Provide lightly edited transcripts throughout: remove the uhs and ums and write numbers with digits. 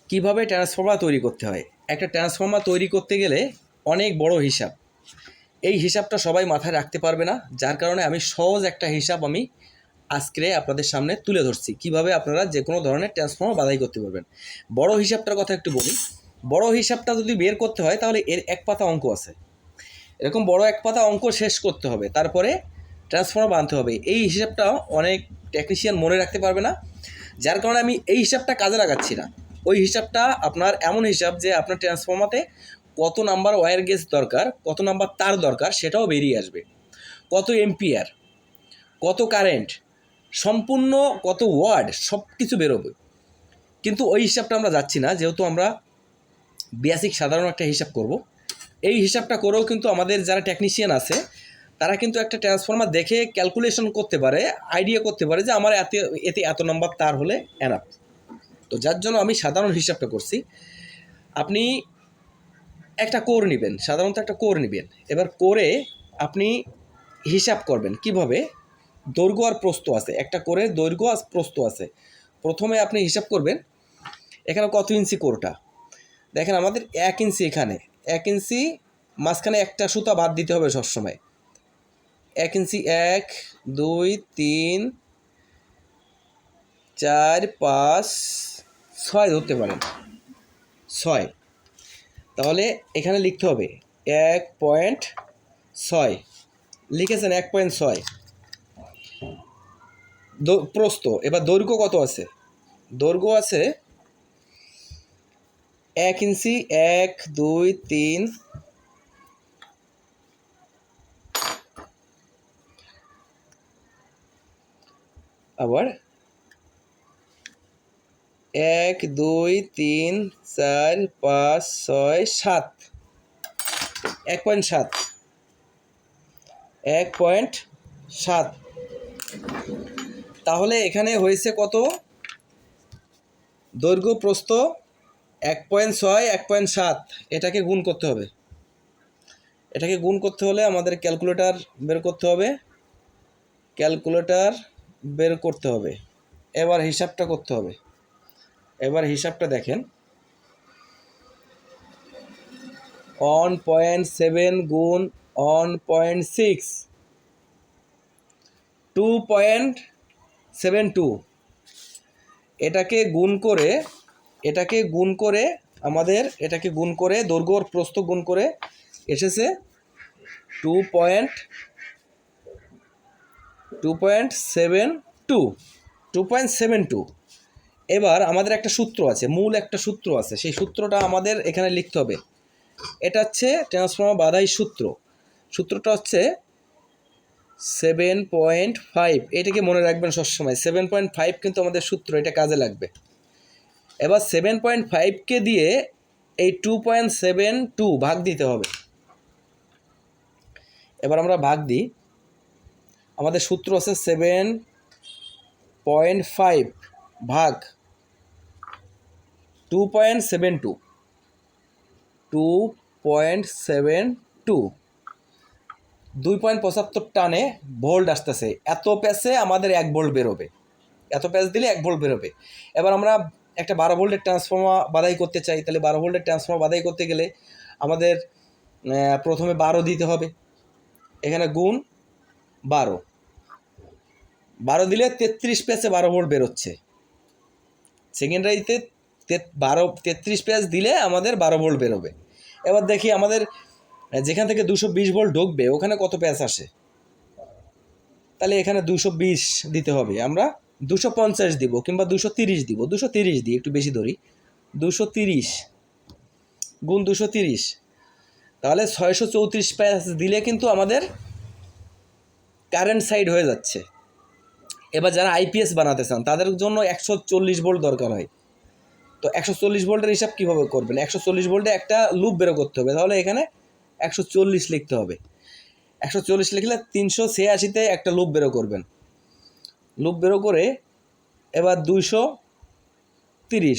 কিভাবে ট্রান্সফর্মার তৈরি করতে হয়। একটা ট্রান্সফর্মার তৈরি করতে গেলে অনেক বড় হিসাব, এই হিসাবটা সবাই মাথায় রাখতে পারবে না, যার কারণে আমি সহজ একটা হিসাব আমি আজকে আপনাদের সামনে তুলে ধরছি কিভাবে আপনারা যে কোনো ধরনের ট্রান্সফর্মার বাছাই করতে পারবেন। বড় হিসাবটার কথা একটু বলি। বড় হিসাবটা যদি বের করতে হয় তাহলে এর এক পাতা অঙ্ক আছে, এরকম বড় এক পাতা অঙ্ক শেষ করতে হবে, তারপরে ট্রান্সফর্মার বানাতে হবে। এই হিসাবটা অনেক টেকনিশিয়ান মনে রাখতে পারবে না, যার কারণে আমি এই হিসাবটা কাজে লাগাচ্ছি না। ওই হিসাবটা আপনার এমন হিসাব যে আপনার ট্রান্সফর্মারে কত নাম্বার ওয়্যার গেজ দরকার, কত নাম্বার তার দরকার সেটাও বেরিয়ে আসবে, কত এম্পিয়ার, কত কারেন্ট, সম্পূর্ণ কত ওয়াট, সব কিছু বেরোবে। কিন্তু ওই হিসাবটা আমরা যাচ্ছি না, যেহেতু আমরা বেসিক সাধারণ একটা হিসাব করব। এই হিসাবটা করেও কিন্তু আমাদের যারা টেকনিশিয়ান আছে তারা কিন্তু একটা ট্রান্সফর্মার দেখে ক্যালকুলেশন করতে পারে, আইডিয়া করতে পারে যে আমার এতে এত নাম্বার তার হলে এনাফ। তো যার জন্য আমি সাধারণ হিসাবটা করছি। আপনি একটা কোর নেবেন, সাধারণত একটা কোর নেবেন, এবার কোরে আপনি হিসাব করবেন কিভাবে। দৈর্ঘ্য আর প্রস্থ আছে, একটা কোরের দৈর্ঘ্য আর প্রস্থ আছে। প্রথমে আপনি হিসাব করবেন এখানে কত ইঞ্চি কোরটা, দেখেন আমাদের 1 ইঞ্চি, এখানে 1 ইঞ্চি, মাঝখানে একটা সুতা বাদ দিতে হবে সবসময়। 1 ইঞ্চি 1 2 3 4 5 6 ধরতে পারেন, 6। তাহলে এখানে লিখতে হবে 1.6, লিখেছেন 1.6 প্রস্থ। এবার দৈর্ঘ্য কত আছে, দৈর্ঘ্য আছে 1 ইঞ্চি 1 2 3 আবার 1 2 3 4 5 6 7, 1.7, 1.7। তাহলে এখানে হয়েছে কত, দৈর্ঘ্য প্রস্থ 1.6 1.7, এটাকে গুণ করতে হবে। এটাকে গুণ করতে হলে আমাদের ক্যালকুলেটর বের করতে হবে, ক্যালকুলেটর বের করতে হবে। এবার হিসাবটা করতে হবে। এবার হিসাবটা দেখেন, 1.7 গুণ 1.6, 2.72। এটাকে গুণ করে আমাদের দৈর্ঘ্য প্রস্থ গুণ করে এসেছে 2.72। এবার আমাদের একটা সূত্র আছে, মূল একটা সূত্র আছে, সেই সূত্রটা আমাদের এখানে লিখতে হবে। এটা হচ্ছে ট্রান্সফর্মার বাধাই সূত্র। সূত্রটা হচ্ছে 7.5, এটাকে মনে রাখবেন সবসময়। 7.5 কিন্তু আমাদের সূত্র, এটা কাজে লাগবে। এবার 7.5কে দিয়ে এই 2.72 ভাগ দিতে হবে। এবার আমরা ভাগ দিই, আমাদের সূত্র আছে 7.5 ভাগ 2.72, 2.75 টানে ভোল্ট আসতেছে। এত প্যাচে আমাদের 1 ভোল্ট বেরোবে, এত প্যাচ দিলে 1 ভোল্ট বেরোবে। এবার আমরা একটা 12 ভোল্টের ট্রান্সফর্মার বাছাই করতে চাই, তাহলে 12 ভোল্টের ট্রান্সফর্মার বাছাই করতে গেলে আমাদের প্রথমে 12 দিতে হবে, এখানে গুণ 12, 12 দিলে 33 প্যাচে 12 ভোল্ট বেরোচ্ছে। সেকেন্ডারিতে 33 প্যাচ দিলে আমাদের 12 ভোল্ট বেরোবে। এবার দেখি আমাদের যেখান থেকে 220 ভোল্ট ঢুকবে ওখানে কত প্যাচ আসে, তাহলে এখানে 220 দিতে হবে। আমরা 250 দিব কিংবা 230 দিব, 230 দিই, একটু বেশি ধরি, 230 গুণ 230, তাহলে 634 প্যাচ দিলে কিন্তু আমাদের কারেন্ট সাইড হয়ে যাচ্ছে। এবার যারা আইপিএস বানাতে চান তাদের জন্য 140 ভোল্ট দরকার হয়। তো 140 ভোল্টের হিসাব কীভাবে করবেন, 140 ভোল্টে একটা লুপ বেরো করতে হবে, তাহলে এখানে 140 লিখতে হবে। 140 লিখলে 386তে একটা লুপ বেরো করবেন, লুপ বেরো করে এবার 230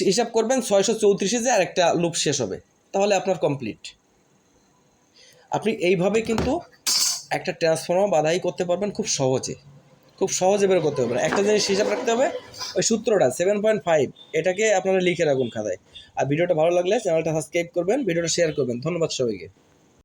হিসাব করবেন, 634-এ যে আরেকটা লুপ শেষ হবে, তাহলে আপনার কমপ্লিট। আপনি এইভাবে কিন্তু একটা ট্রান্সফর্মার বাছাই করতে পারবেন খুব সহজে। খুব সহজে বের করতে হবে না। একটা জিনিস হিসাব রাখতে হবে, ওই সূত্রটা 7.5 এটাকে আপনারা লিখে রাখুন খাতায়। আর ভিডিওটা ভালো লাগলে চ্যানেলটা সাবস্ক্রাইব করবেন, ভিডিওটা শেয়ার করবেন। ধন্যবাদ সবাইকে।